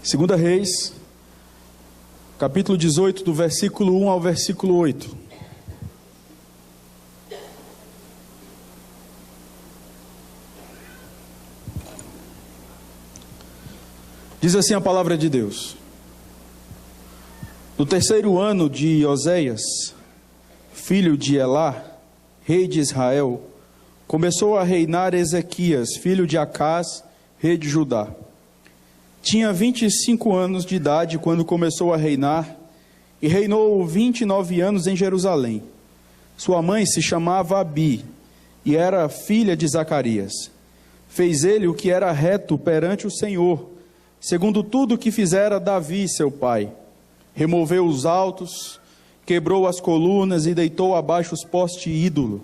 Segunda Reis, capítulo 18, do versículo 1 ao versículo 8. Diz assim a palavra de Deus: no terceiro ano de Oséias, filho de Elá, rei de Israel, começou a reinar Ezequias, filho de Acás, rei de Judá. Tinha 25 anos de idade quando começou a reinar, e reinou 29 anos em Jerusalém. Sua mãe se chamava Abi, e era filha de Zacarias. Fez ele o que era reto perante o Senhor, segundo tudo o que fizera Davi, seu pai. Removeu os altos, quebrou as colunas e deitou abaixo os postes ídolo.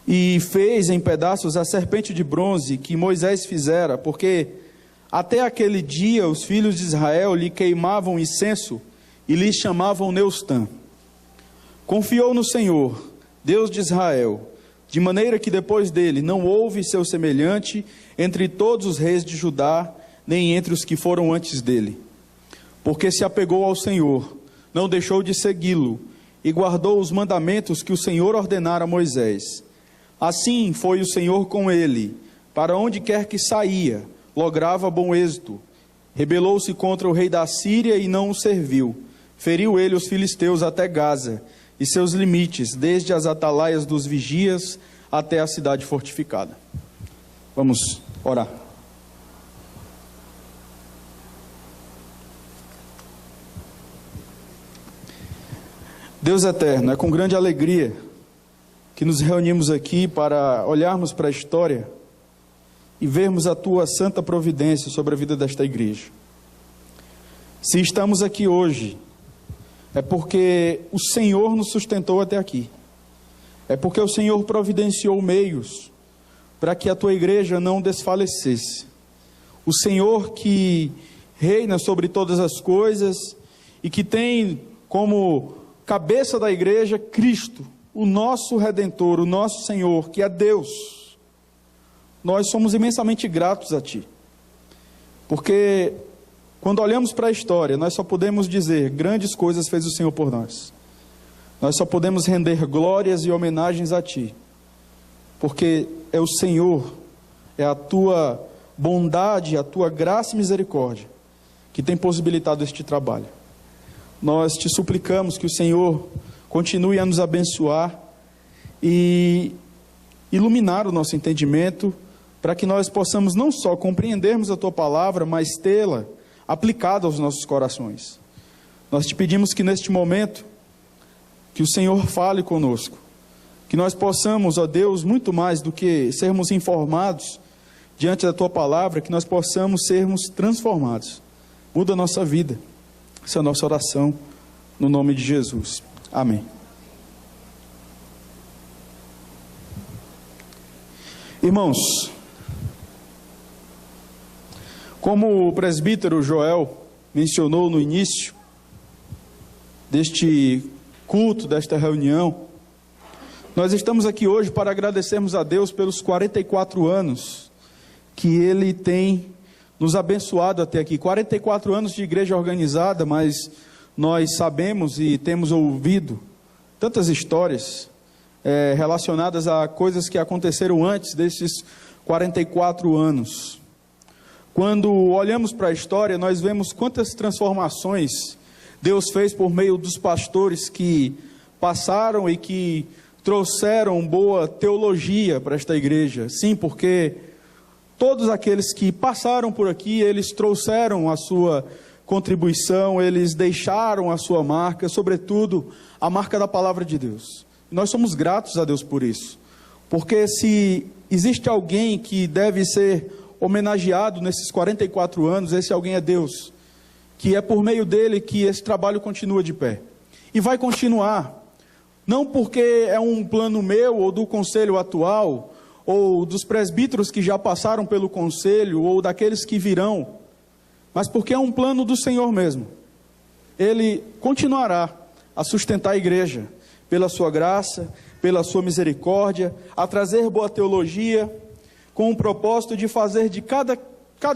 E fez em pedaços a serpente de bronze que Moisés fizera, porque até aquele dia os filhos de Israel lhe queimavam incenso e lhe chamavam Neustã. Confiou no Senhor, Deus de Israel, de maneira que depois dele não houve seu semelhante entre todos os reis de Judá, nem entre os que foram antes dele. Porque se apegou ao Senhor, não deixou de segui-lo, e guardou os mandamentos que o Senhor ordenara a Moisés. Assim foi o Senhor com ele, para onde quer que saía, lograva bom êxito. Rebelou-se contra o rei da Síria e não o serviu. Feriu ele os filisteus até Gaza, e seus limites, desde as atalaias dos vigias até a cidade fortificada. Vamos orar. Deus eterno, é com grande alegria que nos reunimos aqui para olharmos para a história e vermos a Tua santa providência sobre a vida desta igreja. Se estamos aqui hoje, é porque o Senhor nos sustentou até aqui. É porque o Senhor providenciou meios para que a Tua igreja não desfalecesse. O Senhor que reina sobre todas as coisas e que tem como cabeça da igreja Cristo, o nosso Redentor, o nosso Senhor, que é Deus. Nós somos imensamente gratos a Ti, porque quando olhamos para a história, nós só podemos dizer: grandes coisas fez o Senhor por nós. Nós só podemos render glórias e homenagens a Ti, porque é o Senhor, é a Tua bondade, a Tua graça e misericórdia que tem possibilitado este trabalho. Nós Te suplicamos que o Senhor continue a nos abençoar e iluminar o nosso entendimento, para que nós possamos não só compreendermos a Tua palavra, mas tê-la aplicada aos nossos corações. Nós Te pedimos que neste momento, que o Senhor fale conosco, que nós possamos, ó Deus, muito mais do que sermos informados diante da Tua palavra, que nós possamos sermos transformados. Muda a nossa vida. Essa é a nossa oração, no nome de Jesus. Amém. Irmãos, como o presbítero Joel mencionou no início deste culto, desta reunião, nós estamos aqui hoje para agradecermos a Deus pelos 44 anos que Ele tem nos abençoado até aqui. 44 anos de igreja organizada, mas nós sabemos e temos ouvido tantas histórias relacionadas a coisas que aconteceram antes desses 44 anos. Quando olhamos para a história, nós vemos quantas transformações Deus fez por meio dos pastores que passaram e que trouxeram boa teologia para esta igreja. Sim, porque todos aqueles que passaram por aqui, eles trouxeram a sua contribuição, eles deixaram a sua marca, sobretudo a marca da palavra de Deus. Nós somos gratos a Deus por isso, porque se existe alguém que deve ser homenageado nesses 44 anos, esse alguém é Deus, que é por meio dele que esse trabalho continua de pé, e vai continuar, não porque é um plano meu ou do conselho atual, ou dos presbíteros que já passaram pelo conselho, ou daqueles que virão, mas porque é um plano do Senhor mesmo. Ele continuará a sustentar a igreja, pela sua graça, pela sua misericórdia, a trazer boa teologia, com o propósito de fazer de cada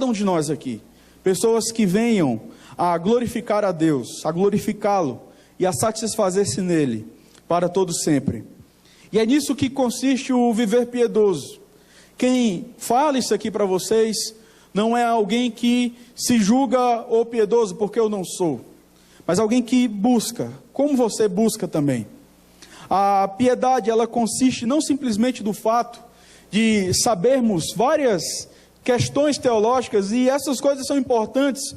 um de nós aqui pessoas que venham a glorificar a Deus, a glorificá-lo e a satisfazer-se nele para todo sempre. E é nisso que consiste o viver piedoso. Quem fala isso aqui para vocês não é alguém que se julga o piedoso, porque eu não sou, mas alguém que busca, como você busca também. A piedade, ela consiste não simplesmente do fato de sabermos várias questões teológicas, e essas coisas são importantes.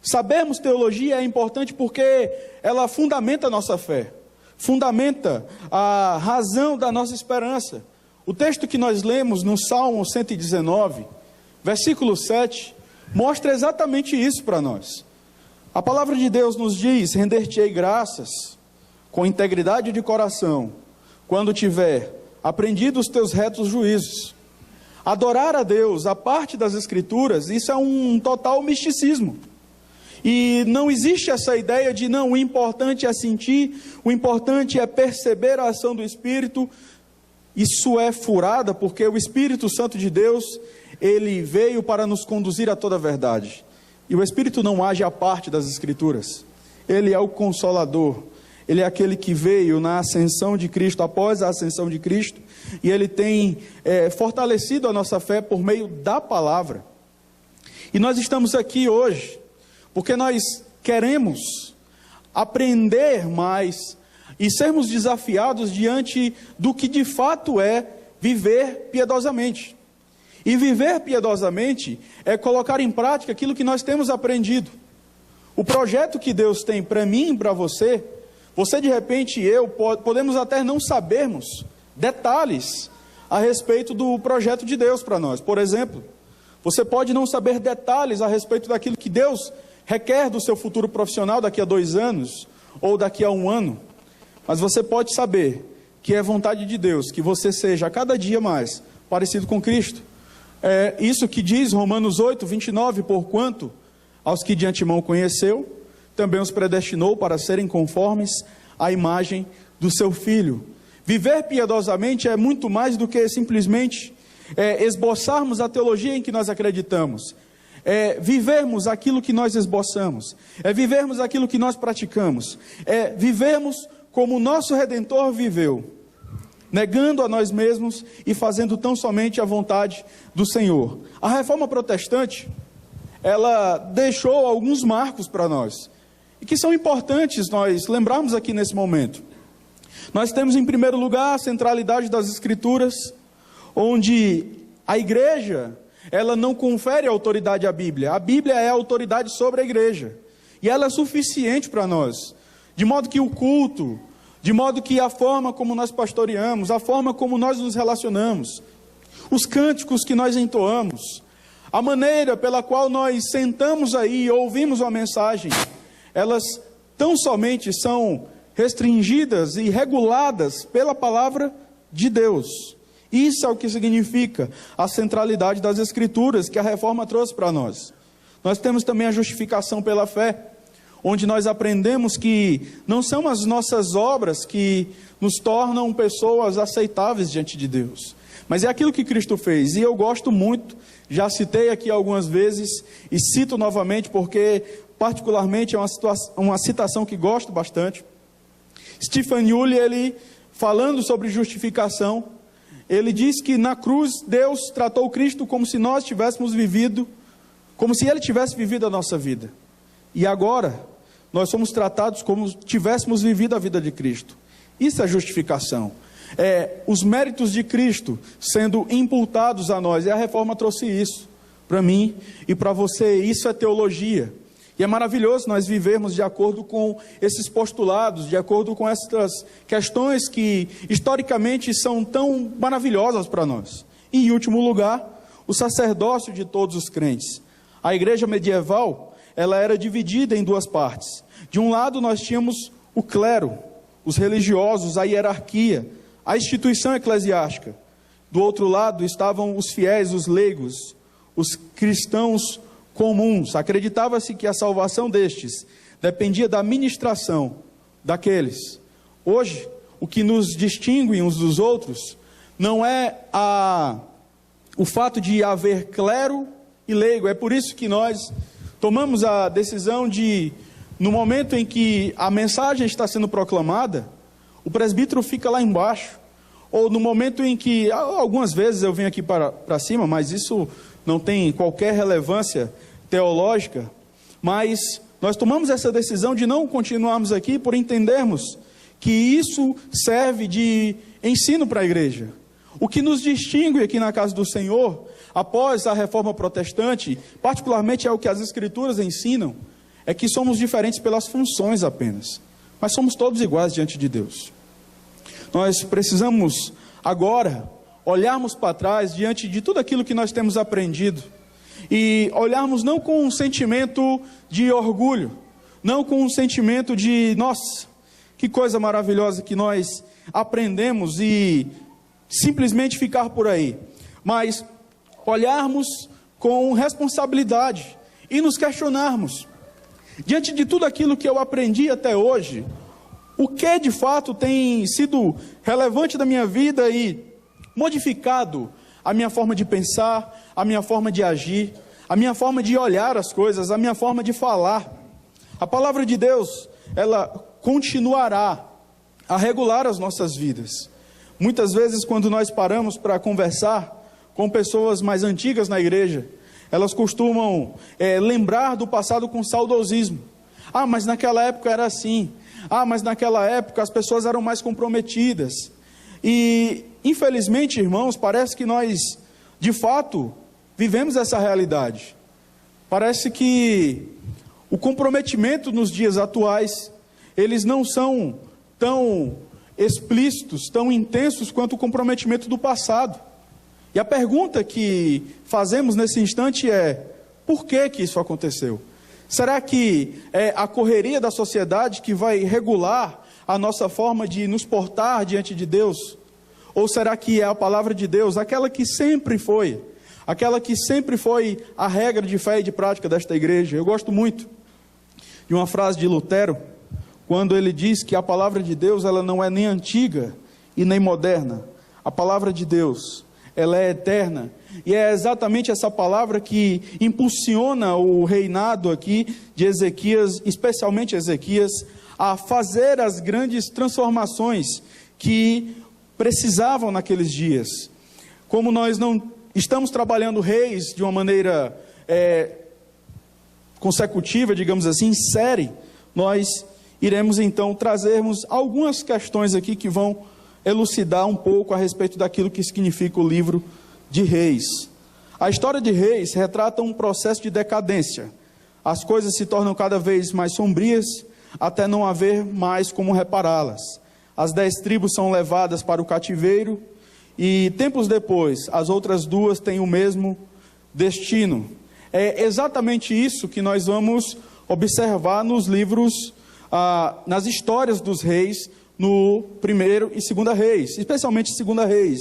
Sabermos teologia é importante porque ela fundamenta a nossa fé, fundamenta a razão da nossa esperança. O texto que nós lemos no Salmo 119, versículo 7, mostra exatamente isso para nós. A palavra de Deus nos diz: render-te-ei graças com integridade de coração, quando tiver aprendido os teus retos juízos. Adorar a Deus, a parte das Escrituras, isso é um total misticismo. E não existe essa ideia de não, o importante é sentir, o importante é perceber a ação do Espírito. Isso é furada, porque o Espírito Santo de Deus, ele veio para nos conduzir a toda a verdade. E o Espírito não age à parte das Escrituras. Ele é o Consolador. Ele é aquele que veio na ascensão de Cristo, após a ascensão de Cristo, e ele tem fortalecido a nossa fé por meio da palavra. E nós estamos aqui hoje porque nós queremos aprender mais e sermos desafiados diante do que de fato é viver piedosamente. E viver piedosamente é colocar em prática aquilo que nós temos aprendido. O projeto que Deus tem para mim e para você, de repente e eu, podemos até não sabermos detalhes a respeito do projeto de Deus para nós. Por exemplo, você pode não saber detalhes a respeito daquilo que Deus requer do seu futuro profissional daqui a 2 anos, ou daqui a 1 ano, mas você pode saber que é vontade de Deus que você seja a cada dia mais parecido com Cristo. É isso que diz Romanos 8, 29, porquanto aos que de antemão conheceu, também os predestinou para serem conformes à imagem do seu Filho. Viver piedosamente é muito mais do que simplesmente esboçarmos a teologia em que nós acreditamos. É vivermos aquilo que nós esboçamos, é vivermos aquilo que nós praticamos, é vivermos como o nosso Redentor viveu, negando a nós mesmos e fazendo tão somente a vontade do Senhor. A Reforma Protestante, ela deixou alguns marcos para nós, e que são importantes nós lembrarmos aqui nesse momento. Nós temos em primeiro lugar a centralidade das Escrituras, onde a igreja, ela não confere autoridade à Bíblia. A Bíblia é a autoridade sobre a igreja, e ela é suficiente para nós, de modo que o culto, de modo que a forma como nós pastoreamos, a forma como nós nos relacionamos, os cânticos que nós entoamos, a maneira pela qual nós sentamos aí e ouvimos uma mensagem, elas tão somente são restringidas e reguladas pela palavra de Deus. Isso é o que significa a centralidade das Escrituras que a Reforma trouxe para nós. Nós temos também a justificação pela fé, onde nós aprendemos que não são as nossas obras que nos tornam pessoas aceitáveis diante de Deus, mas é aquilo que Cristo fez. E eu gosto muito, já citei aqui algumas vezes e cito novamente porque particularmente é uma citação que gosto bastante. Stephen Yuille, ele falando sobre justificação, ele diz que na cruz Deus tratou Cristo como se nós tivéssemos vivido, como se Ele tivesse vivido a nossa vida. E agora, nós somos tratados como tivéssemos vivido a vida de Cristo. Isso é justificação. É os méritos de Cristo sendo imputados a nós. E a Reforma trouxe isso para mim e para você. Isso é teologia. E é maravilhoso nós vivermos de acordo com esses postulados, de acordo com essas questões que historicamente são tão maravilhosas para nós. E em último lugar, o sacerdócio de todos os crentes. A igreja medieval, ela era dividida em 2 partes. De um lado nós tínhamos o clero, os religiosos, a hierarquia, a instituição eclesiástica. Do outro lado estavam os fiéis, os leigos, os cristãos comuns. Acreditava-se que a salvação destes dependia da ministração daqueles. Hoje, o que nos distingue uns dos outros não é o fato de haver clero e leigo. É por isso que nós Tomamos a decisão de, no momento em que a mensagem está sendo proclamada, o presbítero fica lá embaixo. Ou no momento em que, algumas vezes eu venho aqui para cima, mas isso não tem qualquer relevância teológica. Mas nós tomamos essa decisão de não continuarmos aqui por entendermos que isso serve de ensino para a igreja. O que nos distingue aqui na casa do Senhor, após a reforma protestante, particularmente é o que as escrituras ensinam, é que somos diferentes pelas funções apenas, mas somos todos iguais diante de Deus. Nós precisamos agora olharmos para trás diante de tudo aquilo que nós temos aprendido e olharmos não com um sentimento de orgulho, não com um sentimento de, nossa, que coisa maravilhosa que nós aprendemos e simplesmente ficar por aí, mas olharmos com responsabilidade e nos questionarmos, diante de tudo aquilo que eu aprendi até hoje, o que de fato tem sido relevante da minha vida e modificado a minha forma de pensar, a minha forma de agir, a minha forma de olhar as coisas, a minha forma de falar. A palavra de Deus, ela continuará a regular as nossas vidas. Muitas vezes, quando nós paramos para conversar com pessoas mais antigas na igreja, elas costumam lembrar do passado com saudosismo. Ah, mas naquela época era assim. Ah, mas naquela época as pessoas eram mais comprometidas. E, infelizmente, irmãos, parece que nós, de fato, vivemos essa realidade. Parece que o comprometimento nos dias atuais, eles não são tão explícitos, tão intensos quanto o comprometimento do passado. E a pergunta que fazemos nesse instante é: por que isso aconteceu? Será que é a correria da sociedade que vai regular a nossa forma de nos portar diante de Deus? Ou será que é a palavra de Deus, aquela que sempre foi a regra de fé e de prática desta igreja? Eu gosto muito de uma frase de Lutero, quando ele diz que a palavra de Deus, ela não é nem antiga e nem moderna. A palavra de Deus, ela é eterna. E é exatamente essa palavra que impulsiona o reinado aqui de Ezequias, especialmente Ezequias, a fazer as grandes transformações que precisavam naqueles dias. Como nós não estamos trabalhando reis de uma maneira consecutiva, digamos assim, em série, nós iremos então trazermos algumas questões aqui que vão elucidar um pouco a respeito daquilo que significa o livro de Reis. A história de Reis retrata um processo de decadência. As coisas se tornam cada vez mais sombrias, até não haver mais como repará-las. As 10 tribos são levadas para o cativeiro, e tempos depois, as outras 2 têm o mesmo destino. É exatamente isso que nós vamos observar nos livros, nas histórias dos reis, no 1º e 2º Reis, especialmente 2º Reis.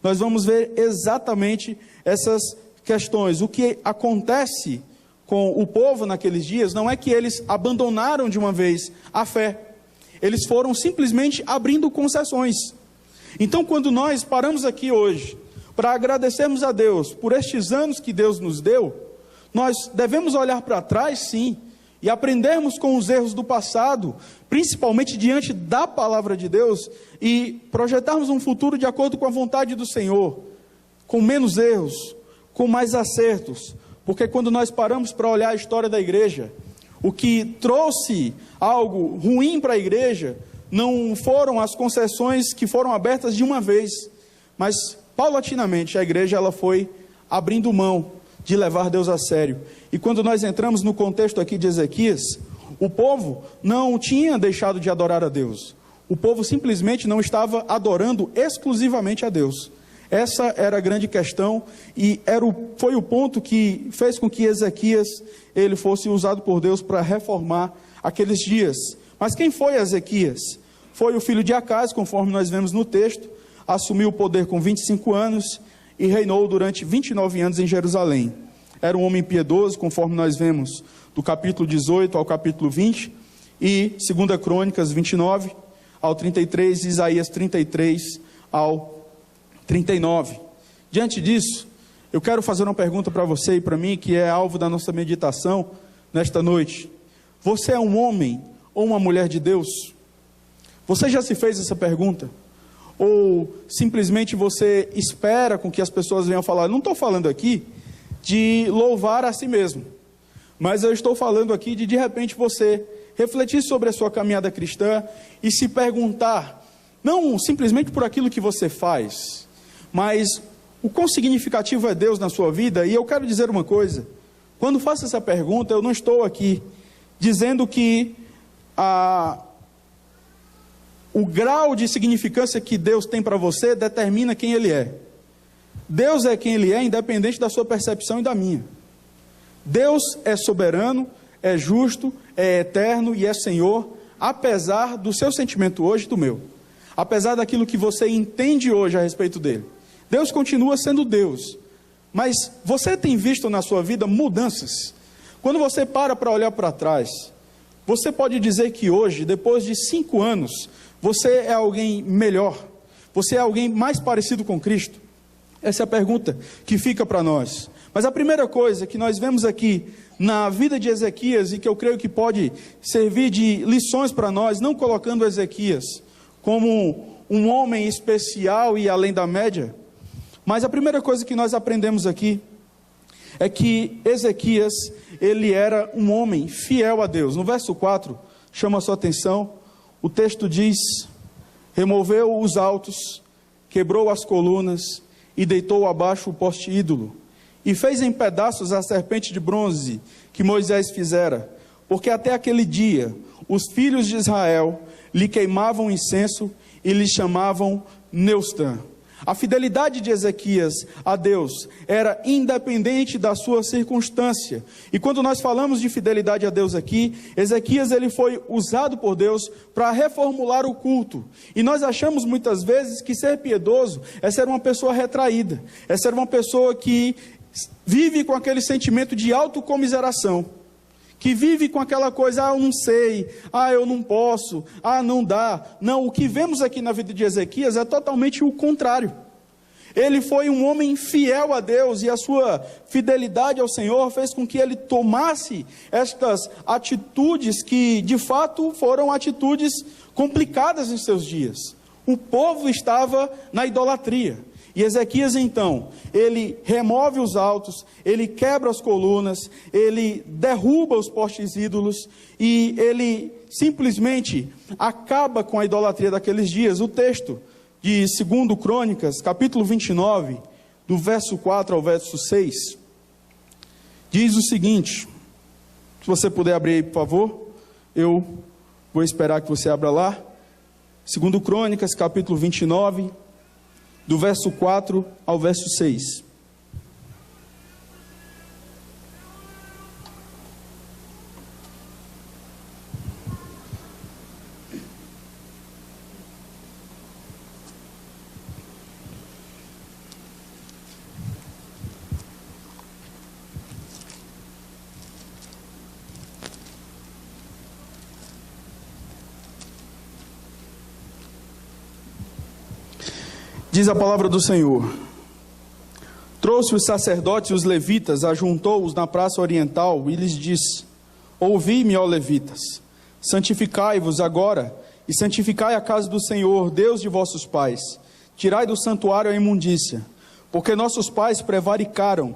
Nós vamos ver exatamente essas questões. O que acontece com o povo naqueles dias não é que eles abandonaram de uma vez a fé. Eles foram simplesmente abrindo concessões. Então, quando nós paramos aqui hoje para agradecermos a Deus por estes anos que Deus nos deu, nós devemos olhar para trás, sim, e aprendermos com os erros do passado, principalmente diante da palavra de Deus, e projetarmos um futuro de acordo com a vontade do Senhor, com menos erros, com mais acertos, porque quando nós paramos para olhar a história da igreja, o que trouxe algo ruim para a igreja não foram as concessões que foram abertas de uma vez, mas paulatinamente a igreja ela foi abrindo mão de levar Deus a sério. E quando nós entramos no contexto aqui de Ezequias, o povo não tinha deixado de adorar a Deus. O povo simplesmente não estava adorando exclusivamente a Deus. Essa era a grande questão e foi o ponto que fez com que Ezequias ele fosse usado por Deus para reformar aqueles dias. Mas quem foi Ezequias? Foi o filho de Acaz, conforme nós vemos no texto, assumiu o poder com 25 anos e reinou durante 29 anos em Jerusalém. Era um homem piedoso, conforme nós vemos do capítulo 18 ao capítulo 20, e 2 Crônicas 29 ao 33, Isaías 33 ao 39. Diante disso, eu quero fazer uma pergunta para você e para mim, que é alvo da nossa meditação nesta noite: você é um homem ou uma mulher de Deus? Você já se fez essa pergunta? Ou simplesmente você espera com que as pessoas venham falar? Não estou falando aqui de louvar a si mesmo, mas eu estou falando aqui de repente você refletir sobre a sua caminhada cristã e se perguntar, não simplesmente por aquilo que você faz, mas o quão significativo é Deus na sua vida. E eu quero dizer uma coisa: quando faço essa pergunta, eu não estou aqui dizendo que o grau de significância que Deus tem para você determina quem Ele é. Deus é quem Ele é, independente da sua percepção e da minha. Deus é soberano, é justo, é eterno e é Senhor, apesar do seu sentimento hoje e do meu. Apesar daquilo que você entende hoje a respeito dele. Deus continua sendo Deus. Mas você tem visto na sua vida mudanças? Quando você para olhar para trás, você pode dizer que hoje, depois de 5 anos, você é alguém melhor? Você é alguém mais parecido com Cristo? Essa é a pergunta que fica para nós. Mas a primeira coisa que nós vemos aqui na vida de Ezequias, e que eu creio que pode servir de lições para nós, não colocando Ezequias como um homem especial e além da média, mas a primeira coisa que nós aprendemos aqui é que Ezequias, ele era um homem fiel a Deus. No verso 4, chama a sua atenção, o texto diz: removeu os altos, quebrou as colunas e deitou abaixo o poste ídolo, e fez em pedaços a serpente de bronze que Moisés fizera, porque até aquele dia os filhos de Israel lhe queimavam incenso e lhe chamavam Neustã. A fidelidade de Ezequias a Deus era independente da sua circunstância. E quando nós falamos de fidelidade a Deus aqui, Ezequias ele foi usado por Deus para reformular o culto. E nós achamos muitas vezes que ser piedoso é ser uma pessoa retraída, é ser uma pessoa que vive com aquele sentimento de autocomiseração, que vive com aquela coisa: eu não sei, eu não posso, não dá. Não, o que vemos aqui na vida de Ezequias é totalmente o contrário. Ele foi um homem fiel a Deus, e a sua fidelidade ao Senhor fez com que ele tomasse estas atitudes que de fato foram atitudes complicadas em seus dias. O povo estava na idolatria. E Ezequias então, ele remove os altos, ele quebra as colunas, ele derruba os postes ídolos e ele simplesmente acaba com a idolatria daqueles dias. O texto de 2 Crônicas, capítulo 29, do verso 4 ao verso 6, diz o seguinte, se você puder abrir aí, por favor, eu vou esperar que você abra lá. 2 Crônicas, capítulo 29, do verso 4 ao verso 6. Diz a palavra do Senhor: trouxe os sacerdotes e os levitas, ajuntou-os na praça oriental e lhes disse: ouvi-me, ó levitas, santificai-vos agora e santificai a casa do Senhor, Deus de vossos pais. Tirai do santuário a imundícia, porque nossos pais prevaricaram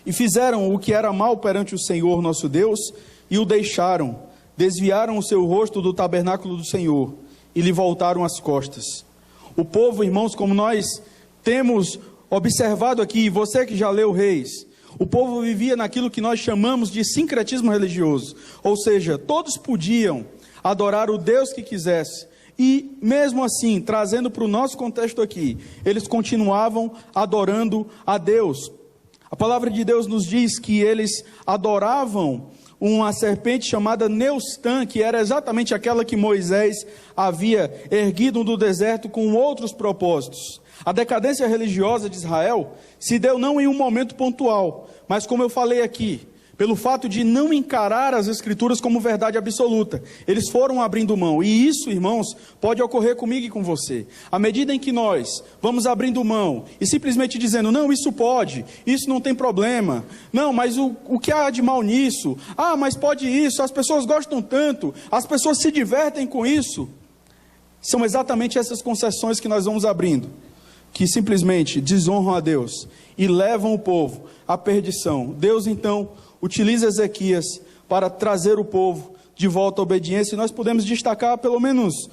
e fizeram o que era mal perante o Senhor nosso Deus e o deixaram, desviaram o seu rosto do tabernáculo do Senhor e lhe voltaram as costas. O povo, irmãos, como nós temos observado aqui, você que já leu Reis, o povo vivia naquilo que nós chamamos de sincretismo religioso, ou seja, todos podiam adorar o Deus que quisesse, e mesmo assim, trazendo para o nosso contexto aqui, eles continuavam adorando a Deus. A palavra de Deus nos diz que eles adoravam uma serpente chamada Neustã, que era exatamente aquela que Moisés havia erguido no deserto com outros propósitos. A decadência religiosa de Israel se deu não em um momento pontual, mas como eu falei aqui, pelo fato de não encarar as Escrituras como verdade absoluta. Eles foram abrindo mão, e isso, irmãos, pode ocorrer comigo e com você. À medida em que nós vamos abrindo mão e simplesmente dizendo, não, isso pode, isso não tem problema, não, mas o que há de mal nisso? Ah, mas pode isso, as pessoas gostam tanto, as pessoas se divertem com isso. São exatamente essas concessões que nós vamos abrindo, que simplesmente desonram a Deus e levam o povo à perdição. Deus então utiliza Ezequias para trazer o povo de volta à obediência, e nós podemos destacar pelo menos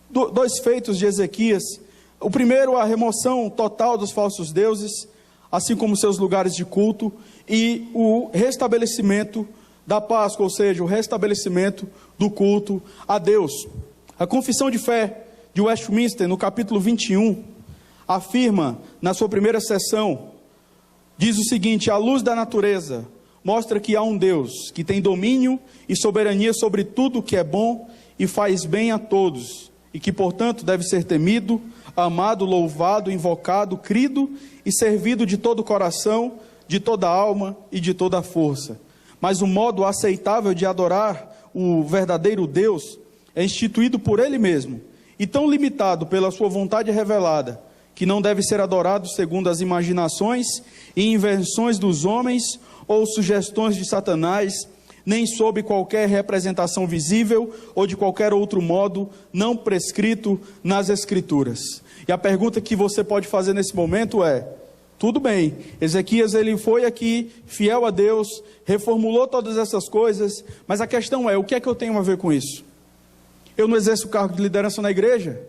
dois feitos de Ezequias. O primeiro, a remoção total dos falsos deuses, assim como seus lugares de culto, e o restabelecimento da Páscoa, ou seja, o restabelecimento do culto a Deus. A Confissão de Fé de Westminster, no capítulo 21, afirma, na sua primeira seção, diz o seguinte: a luz da natureza mostra que há um Deus que tem domínio e soberania sobre tudo que é bom e faz bem a todos, e que, portanto, deve ser temido, amado, louvado, invocado, crido e servido de todo o coração, de toda a alma e de toda a força. Mas o modo aceitável de adorar o verdadeiro Deus é instituído por Ele mesmo, e tão limitado pela sua vontade revelada, que não deve ser adorado segundo as imaginações e invenções dos homens ou sugestões de Satanás, nem sob qualquer representação visível ou de qualquer outro modo não prescrito nas Escrituras. E a pergunta que você pode fazer nesse momento é: tudo bem, Ezequias ele foi aqui fiel a Deus, reformulou todas essas coisas, mas a questão é, o que é que eu tenho a ver com isso? Eu não exerço cargo de liderança na igreja,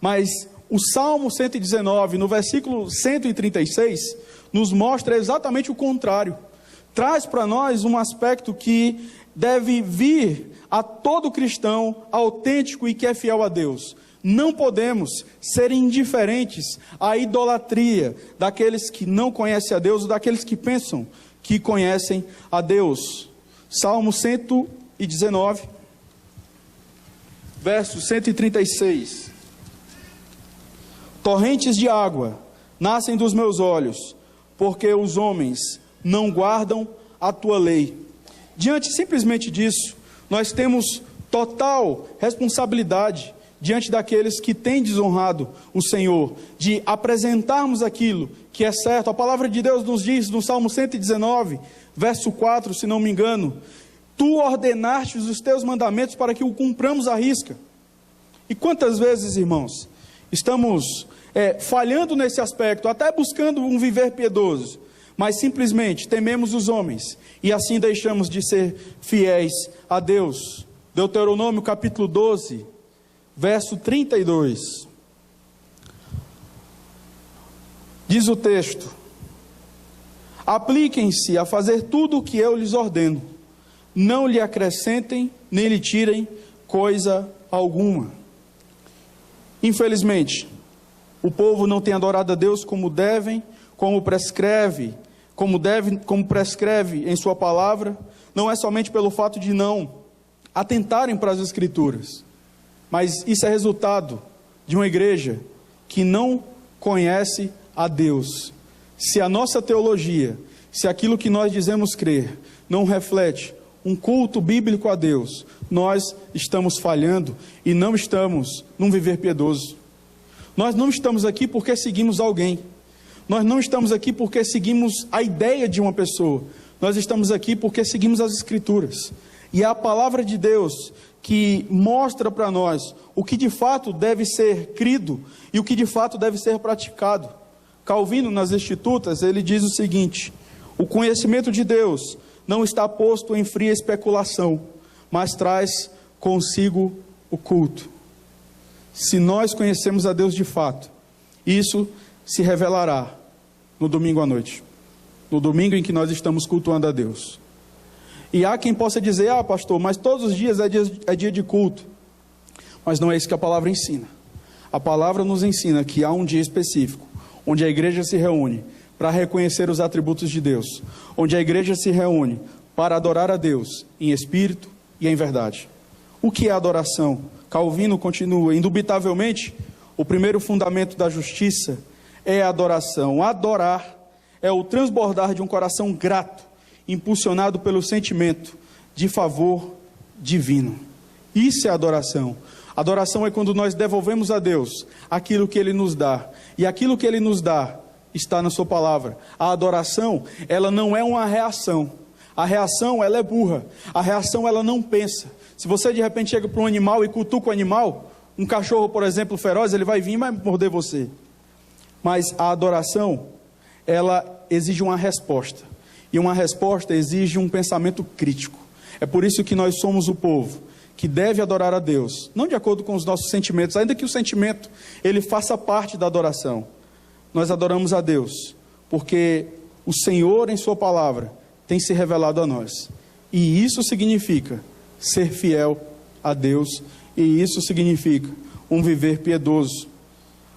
mas o Salmo 119, no versículo 136, nos mostra exatamente o contrário. Traz para nós um aspecto que deve vir a todo cristão autêntico e que é fiel a Deus. Não podemos ser indiferentes à idolatria daqueles que não conhecem a Deus ou daqueles que pensam que conhecem a Deus. Salmo 119, verso 136. Torrentes de água nascem dos meus olhos, porque os homens não guardam a tua lei. Diante simplesmente disso, nós temos total responsabilidade diante daqueles que têm desonrado o Senhor, de apresentarmos aquilo que é certo. A palavra de Deus nos diz no Salmo 119, verso 4, se não me engano: tu ordenaste os teus mandamentos para que o cumpramos à risca. E quantas vezes, irmãos, estamos falhando nesse aspecto, até buscando um viver piedoso, mas simplesmente tememos os homens, e assim deixamos de ser fiéis a Deus. Deuteronômio capítulo 12, verso 32. Diz o texto: apliquem-se a fazer tudo o que eu lhes ordeno, não lhe acrescentem, nem lhe tirem coisa alguma. Infelizmente, o povo não tem adorado a Deus como devem, como prescreve em sua palavra. Não é somente pelo fato de não atentarem para as Escrituras, mas isso é resultado de uma igreja que não conhece a Deus. Se a nossa teologia, se aquilo que nós dizemos crer, não reflete um culto bíblico a Deus, nós estamos falhando e não estamos num viver piedoso. Nós não estamos aqui porque seguimos alguém. Nós não estamos aqui porque seguimos a ideia de uma pessoa. Nós estamos aqui porque seguimos as Escrituras. E é a palavra de Deus que mostra para nós o que de fato deve ser crido e o que de fato deve ser praticado. Calvino, nas Institutas, ele diz o seguinte: o conhecimento de Deus não está posto em fria especulação, mas traz consigo o culto. Se nós conhecemos a Deus de fato, isso se revelará no domingo à noite, no domingo em que nós estamos cultuando a Deus. E há quem possa dizer: ah, pastor, mas todos os dias é dia de culto. Mas não é isso que a palavra ensina. A palavra nos ensina que há um dia específico, onde a igreja se reúne para reconhecer os atributos de Deus, onde a igreja se reúne para adorar a Deus em espírito e em verdade. O que é adoração? Calvino continua: indubitavelmente, o primeiro fundamento da justiça é a adoração. Adorar é o transbordar de um coração grato impulsionado pelo sentimento de favor divino. Isso é adoração. Adoração é quando nós devolvemos a Deus aquilo que Ele nos dá. E aquilo que Ele nos dá está na sua palavra. A adoração, ela não é uma reação. A reação, ela é burra. A reação, ela não pensa. Se você de repente chega para um animal e cutuca o animal, um cachorro, por exemplo, feroz, ele vai vir e vai morder você. Mas a adoração, ela exige uma resposta. E uma resposta exige um pensamento crítico. É por isso que nós somos o povo que deve adorar a Deus, não de acordo com os nossos sentimentos, ainda que o sentimento ele faça parte da adoração. Nós adoramos a Deus, porque o Senhor em sua palavra tem se revelado a nós. E isso significa ser fiel a Deus, e isso significa um viver piedoso.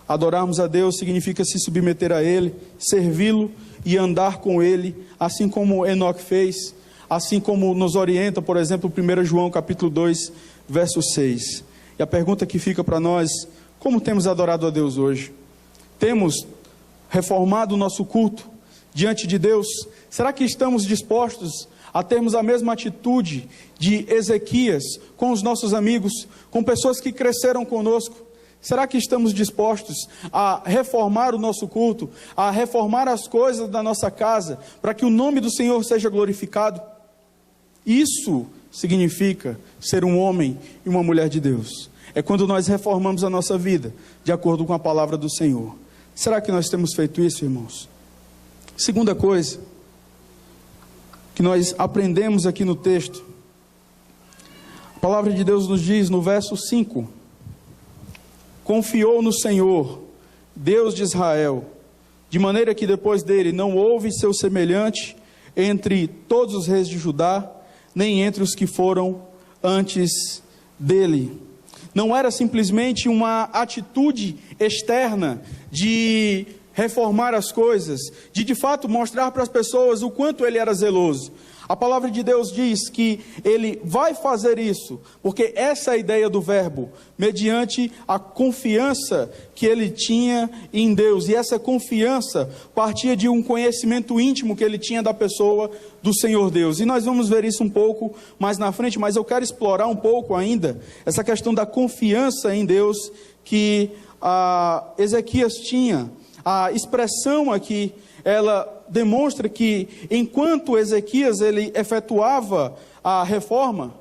Adorarmos a Deus significa se submeter a Ele, servi-lo e andar com Ele, assim como Enoque fez, assim como nos orienta, por exemplo, 1 João capítulo 2, verso 6. E a pergunta que fica para nós: como temos adorado a Deus hoje? Temos reformado o nosso culto diante de Deus? Será que estamos dispostos a termos a mesma atitude de Ezequias com os nossos amigos, com pessoas que cresceram conosco? Será que estamos dispostos a reformar o nosso culto, a reformar as coisas da nossa casa, para que o nome do Senhor seja glorificado? Isso significa ser um homem e uma mulher de Deus. É quando nós reformamos a nossa vida, de acordo com a palavra do Senhor. Será que nós temos feito isso, irmãos? Segunda coisa que nós aprendemos aqui no texto, a palavra de Deus nos diz no verso 5: confiou no Senhor, Deus de Israel, de maneira que depois dele não houve seu semelhante entre todos os reis de Judá, nem entre os que foram antes dele. Não era simplesmente uma atitude externa de reformar as coisas, de fato mostrar para as pessoas o quanto ele era zeloso. A palavra de Deus diz que ele vai fazer isso, porque essa é a ideia do verbo, mediante a confiança que ele tinha em Deus. E essa confiança partia de um conhecimento íntimo que ele tinha da pessoa do Senhor Deus. E nós vamos ver isso um pouco mais na frente, mas eu quero explorar um pouco ainda essa questão da confiança em Deus que Ezequias tinha. A expressão aqui, ela demonstra que enquanto Ezequias ele efetuava a reforma,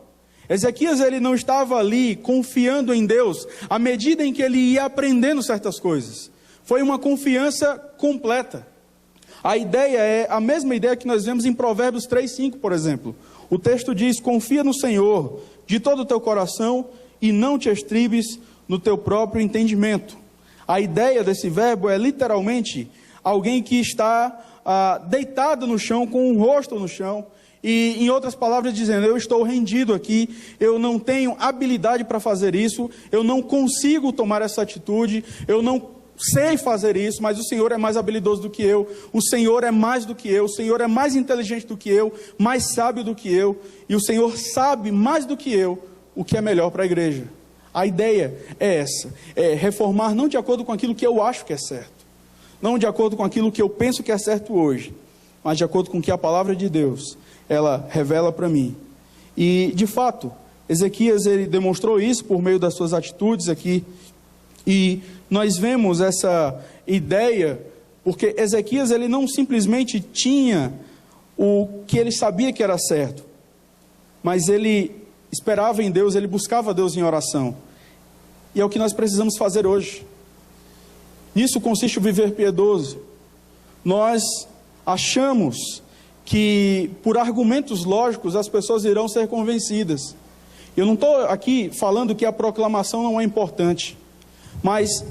Ezequias ele não estava ali confiando em Deus à medida em que ele ia aprendendo certas coisas. Foi uma confiança completa. A ideia é a mesma ideia que nós vemos em Provérbios 3:5, por exemplo. O texto diz: confia no Senhor de todo o teu coração e não te estribes no teu próprio entendimento. A ideia desse verbo é literalmente alguém que está deitado no chão, com o rosto no chão, e em outras palavras dizendo: eu estou rendido aqui, eu não tenho habilidade para fazer isso, eu não consigo tomar essa atitude, eu não sei fazer isso, mas o Senhor é mais habilidoso do que eu, o Senhor é mais do que eu, o Senhor é mais inteligente do que eu, mais sábio do que eu, e o Senhor sabe mais do que eu o que é melhor para a igreja. A ideia é essa, é reformar não de acordo com aquilo que eu acho que é certo, não de acordo com aquilo que eu penso que é certo hoje, mas de acordo com o que a palavra de Deus, ela revela para mim. E de fato, Ezequias ele demonstrou isso por meio das suas atitudes aqui, e nós vemos essa ideia, porque Ezequias ele não simplesmente tinha o que ele sabia que era certo, mas ele esperava em Deus, ele buscava Deus em oração, e é o que nós precisamos fazer hoje. Nisso consiste o viver piedoso. Nós achamos que por argumentos lógicos as pessoas irão ser convencidas. Eu não estou aqui falando que a proclamação não é importante, mas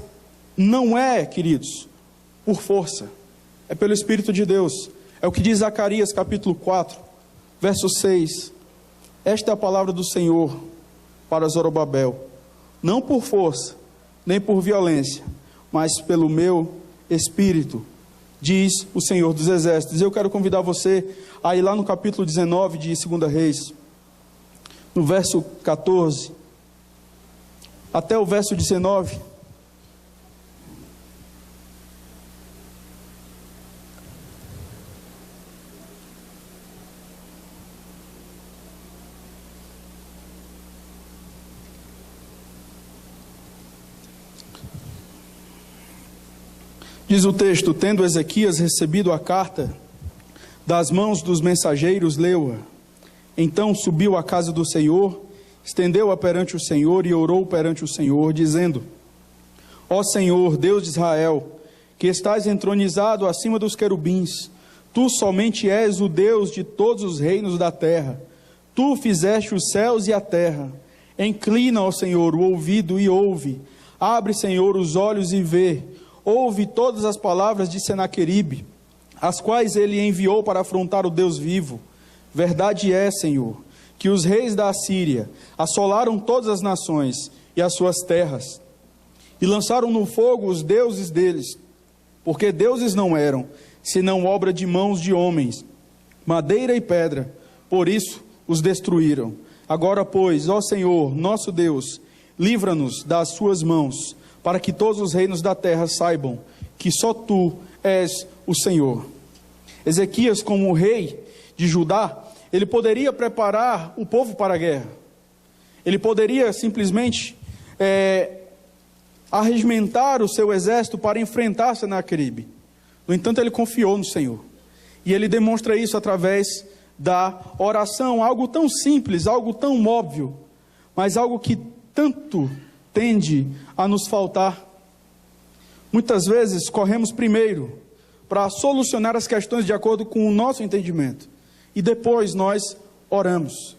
não é, queridos, por força, é pelo Espírito de Deus. É o que diz Zacarias capítulo 4, verso 6. Esta é a palavra do Senhor para Zorobabel: não por força, nem por violência, mas pelo meu Espírito, diz o Senhor dos Exércitos. Eu quero convidar você a ir lá no capítulo 19 de 2 Reis, no verso 14, até o verso 19. Diz o texto: tendo Ezequias recebido a carta das mãos dos mensageiros, leu-a. Então subiu à casa do Senhor, estendeu-a perante o Senhor e orou perante o Senhor, dizendo: Ó Senhor, Deus de Israel, que estás entronizado acima dos querubins, tu somente és o Deus de todos os reinos da terra. Tu fizeste os céus e a terra. Inclina, ó Senhor, o ouvido e ouve. Abre, Senhor, os olhos e vê. Ouve todas as palavras de Senaqueribe, as quais ele enviou para afrontar o Deus vivo. Verdade é, Senhor, que os reis da Assíria assolaram todas as nações e as suas terras, e lançaram no fogo os deuses deles, porque deuses não eram, senão obra de mãos de homens, madeira e pedra, por isso os destruíram. Agora, pois, ó Senhor, nosso Deus, livra-nos das suas mãos, para que todos os reinos da terra saibam que só tu és o Senhor. Ezequias, como rei de Judá, ele poderia preparar o povo para a guerra. Ele poderia simplesmente arregimentar o seu exército para enfrentar Senaqueribe. No entanto, ele confiou no Senhor. E ele demonstra isso através da oração, algo tão simples, algo tão óbvio, mas algo que tanto tende a nos faltar. Muitas vezes corremos primeiro para solucionar as questões de acordo com o nosso entendimento, e depois nós oramos.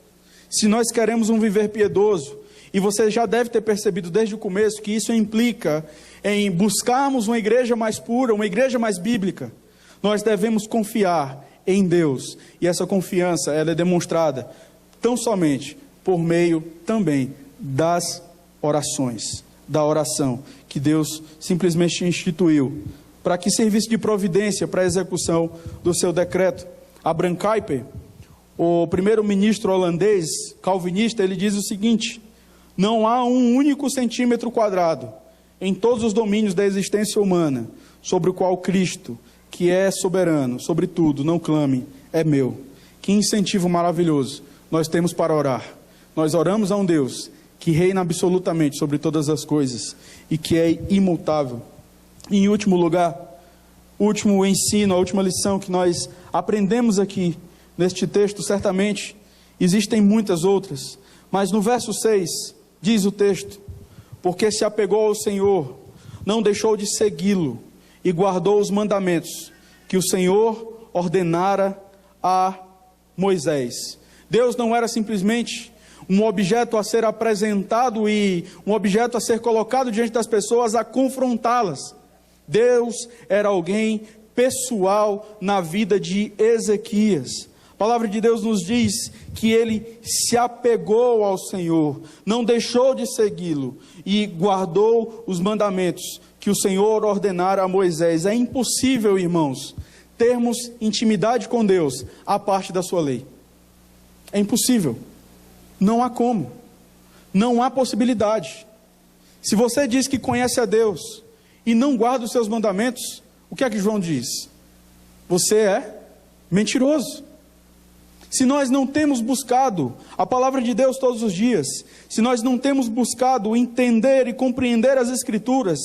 Se nós queremos um viver piedoso, e você já deve ter percebido desde o começo que isso implica em buscarmos uma igreja mais pura, uma igreja mais bíblica, nós devemos confiar em Deus, e essa confiança ela é demonstrada tão somente por meio também das orações, da oração que Deus simplesmente instituiu para que servisse de providência para a execução do seu decreto. Abraham Kuyper, o primeiro-ministro holandês calvinista, ele diz o seguinte: não há um único centímetro quadrado em todos os domínios da existência humana sobre o qual Cristo, que é soberano sobre tudo, não clame, é meu. Que incentivo maravilhoso nós temos para orar. Nós oramos a um Deus que reina absolutamente sobre todas as coisas e que é imutável. E em último lugar, o último ensino, a última lição que nós aprendemos aqui neste texto, certamente existem muitas outras, mas no verso 6 diz o texto: porque se apegou ao Senhor, não deixou de segui-lo e guardou os mandamentos que o Senhor ordenara a Moisés. Deus não era simplesmente um objeto a ser apresentado e um objeto a ser colocado diante das pessoas a confrontá-las. Deus era alguém pessoal na vida de Ezequias. A palavra de Deus nos diz que ele se apegou ao Senhor, não deixou de segui-lo e guardou os mandamentos que o Senhor ordenara a Moisés. É impossível, irmãos, termos intimidade com Deus à parte da sua lei. É impossível. Não há como. Não há possibilidade. Se você diz que conhece a Deus e não guarda os seus mandamentos, o que é que João diz? Você é mentiroso. Se nós não temos buscado a palavra de Deus todos os dias, se nós não temos buscado entender e compreender as Escrituras,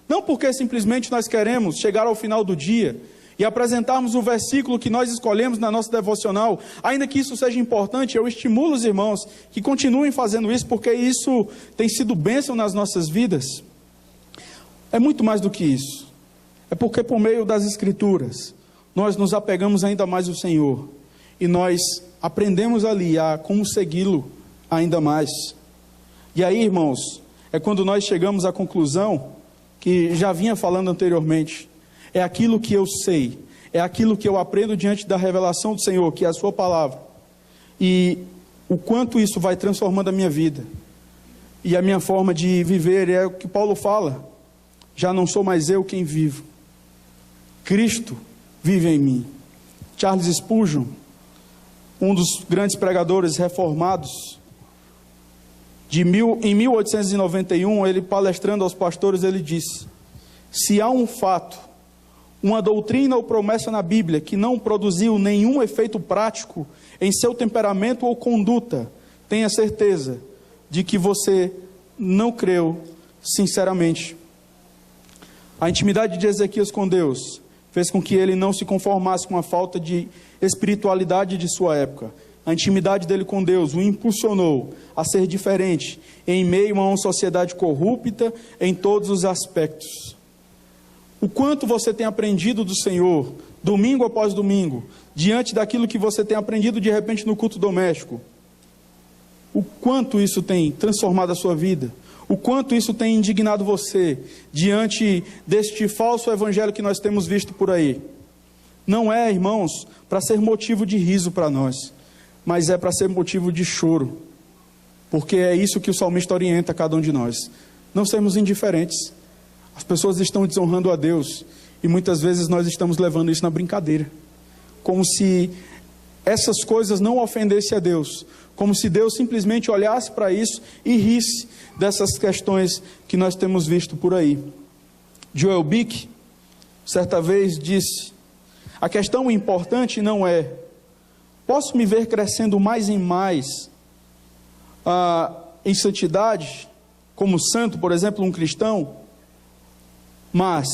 não porque simplesmente nós queremos chegar ao final do dia e apresentarmos o versículo que nós escolhemos na nossa devocional, ainda que isso seja importante, eu estimulo os irmãos que continuem fazendo isso, porque isso tem sido bênção nas nossas vidas. É muito mais do que isso. É porque por meio das Escrituras, nós nos apegamos ainda mais ao Senhor, e nós aprendemos ali a como segui-lo ainda mais. E aí, irmãos, é quando nós chegamos à conclusão que já vinha falando anteriormente. É aquilo que eu sei, é aquilo que eu aprendo diante da revelação do Senhor, que é a sua palavra, e o quanto isso vai transformando a minha vida e a minha forma de viver. É o que Paulo fala: já não sou mais eu quem vivo, Cristo vive em mim. Charles Spurgeon, um dos grandes pregadores reformados, em 1891, ele palestrando aos pastores, ele disse: se há um fato, uma doutrina ou promessa na Bíblia que não produziu nenhum efeito prático em seu temperamento ou conduta, tenha certeza de que você não creu sinceramente. A intimidade de Ezequias com Deus fez com que ele não se conformasse com a falta de espiritualidade de sua época. A intimidade dele com Deus o impulsionou a ser diferente em meio a uma sociedade corrupta em todos os aspectos. O quanto você tem aprendido do Senhor, domingo após domingo, diante daquilo que você tem aprendido de repente no culto doméstico. O quanto isso tem transformado a sua vida. O quanto isso tem indignado você diante deste falso evangelho que nós temos visto por aí. Não é, irmãos, para ser motivo de riso para nós, mas é para ser motivo de choro. Porque é isso que o salmista orienta a cada um de nós. Não sermos indiferentes. As pessoas estão desonrando a Deus e muitas vezes nós estamos levando isso na brincadeira. Como se essas coisas não ofendessem a Deus. Como se Deus simplesmente olhasse para isso e risse dessas questões que nós temos visto por aí. Joel Bick, certa vez, disse: a questão importante não é, posso me ver crescendo mais e mais em santidade, como santo, por exemplo, um cristão? Mas,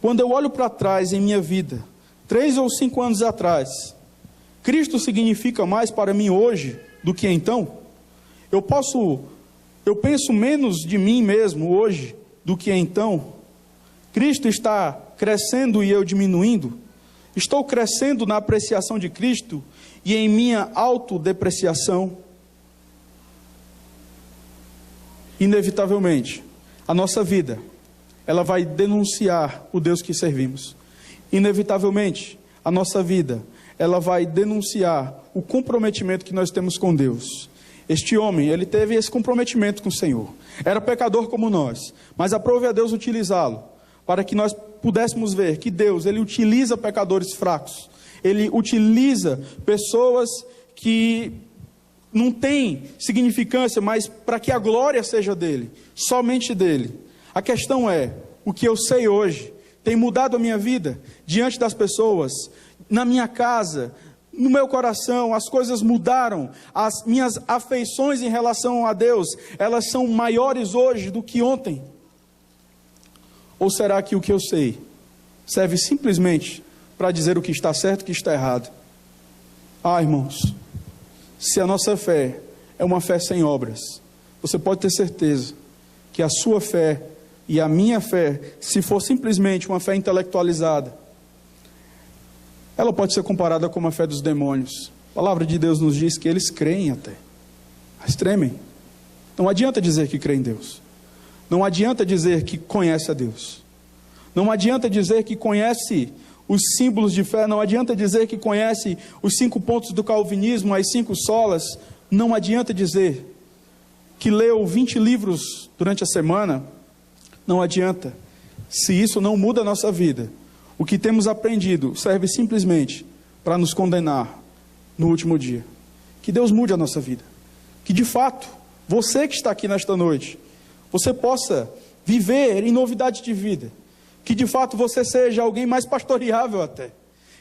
quando eu olho para trás em minha vida, 3 ou 5 anos atrás, Cristo significa mais para mim hoje do que então? Eu penso menos de mim mesmo hoje do que então? Cristo está crescendo e eu diminuindo? Estou crescendo na apreciação de Cristo e em minha autodepreciação? Inevitavelmente, a nossa vida, ela vai denunciar o Deus que servimos. Inevitavelmente, a nossa vida, ela vai denunciar o comprometimento que nós temos com Deus. Este homem, ele teve esse comprometimento com o Senhor. Era pecador como nós, mas aprove a Deus utilizá-lo, para que nós pudéssemos ver que Deus, ele utiliza pecadores fracos. Ele utiliza pessoas que não têm significância, mas para que a glória seja dele, somente dele. A questão é, o que eu sei hoje tem mudado a minha vida diante das pessoas, na minha casa, no meu coração. As coisas mudaram, as minhas afeições em relação a Deus, elas são maiores hoje do que ontem. Ou será que o que eu sei serve simplesmente para dizer o que está certo e o que está errado? Irmãos, se a nossa fé é uma fé sem obras, você pode ter certeza que a sua fé e a minha fé, se for simplesmente uma fé intelectualizada, ela pode ser comparada com a fé dos demônios. A palavra de Deus nos diz que eles creem até, mas tremem. Não adianta dizer que crê em Deus. Não adianta dizer que conhece a Deus. Não adianta dizer que conhece os símbolos de fé. Não adianta dizer que conhece os 5 pontos do calvinismo, as 5 solas. Não adianta dizer que leu 20 livros durante a semana. Não adianta. Se isso não muda a nossa vida, o que temos aprendido serve simplesmente para nos condenar no último dia. Que Deus mude a nossa vida. Que de fato, você que está aqui nesta noite, você possa viver em novidade de vida. Que de fato você seja alguém mais pastoreável até.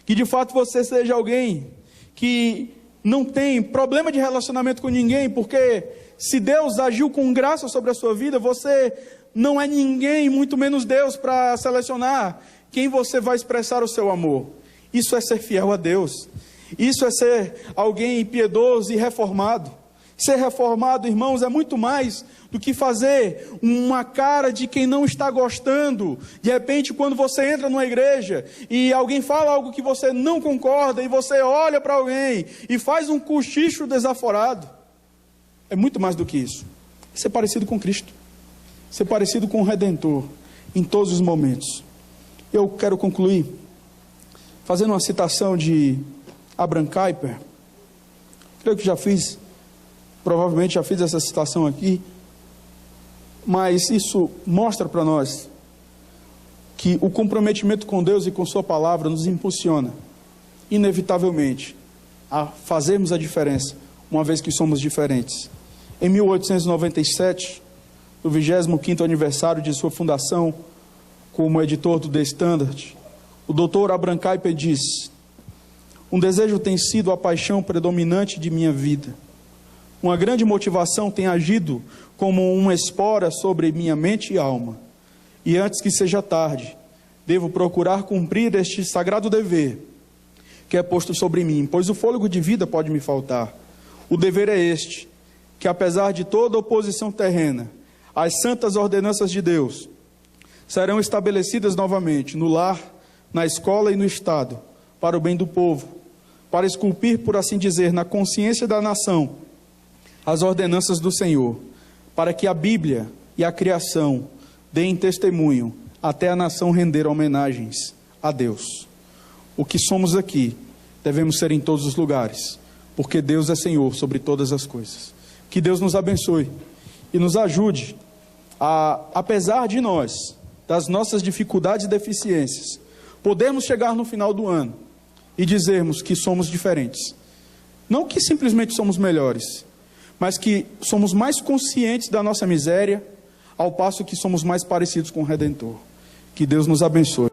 Que de fato você seja alguém que não tem problema de relacionamento com ninguém, porque se Deus agiu com graça sobre a sua vida, você não é ninguém, muito menos Deus, para selecionar quem você vai expressar o seu amor. Isso é ser fiel a Deus. Isso é ser alguém piedoso e reformado. Ser reformado, irmãos, é muito mais do que fazer uma cara de quem não está gostando. De repente, quando você entra numa igreja e alguém fala algo que você não concorda, e você olha para alguém e faz um cochicho desaforado. É muito mais do que isso. Ser parecido com Cristo. Ser parecido com o Redentor em todos os momentos. Eu quero concluir fazendo uma citação de Abraham Kuyper. Creio que provavelmente já fiz essa citação aqui, mas isso mostra para nós que o comprometimento com Deus e com sua palavra nos impulsiona, inevitavelmente, a fazermos a diferença, uma vez que somos diferentes. Em 1897, no 25º aniversário de sua fundação como editor do The Standard, o Dr. Abraham Kuyper diz: um desejo tem sido a paixão predominante de minha vida. Uma grande motivação tem agido como uma espora sobre minha mente e alma. e antes que seja tarde, devo procurar cumprir este sagrado dever que é posto sobre mim, pois o fôlego de vida pode me faltar. O dever é este, que apesar de toda oposição terrena, as santas ordenanças de Deus serão estabelecidas novamente no lar, na escola e no Estado, para o bem do povo, para esculpir, por assim dizer, na consciência da nação, as ordenanças do Senhor, para que a Bíblia e a criação deem testemunho, até a nação render homenagens a Deus. O que somos aqui, devemos ser em todos os lugares, porque Deus é Senhor sobre todas as coisas. Que Deus nos abençoe e nos ajude a, apesar de nós, das nossas dificuldades e deficiências, podermos chegar no final do ano e dizermos que somos diferentes. Não que simplesmente somos melhores, mas que somos mais conscientes da nossa miséria, ao passo que somos mais parecidos com o Redentor. Que Deus nos abençoe.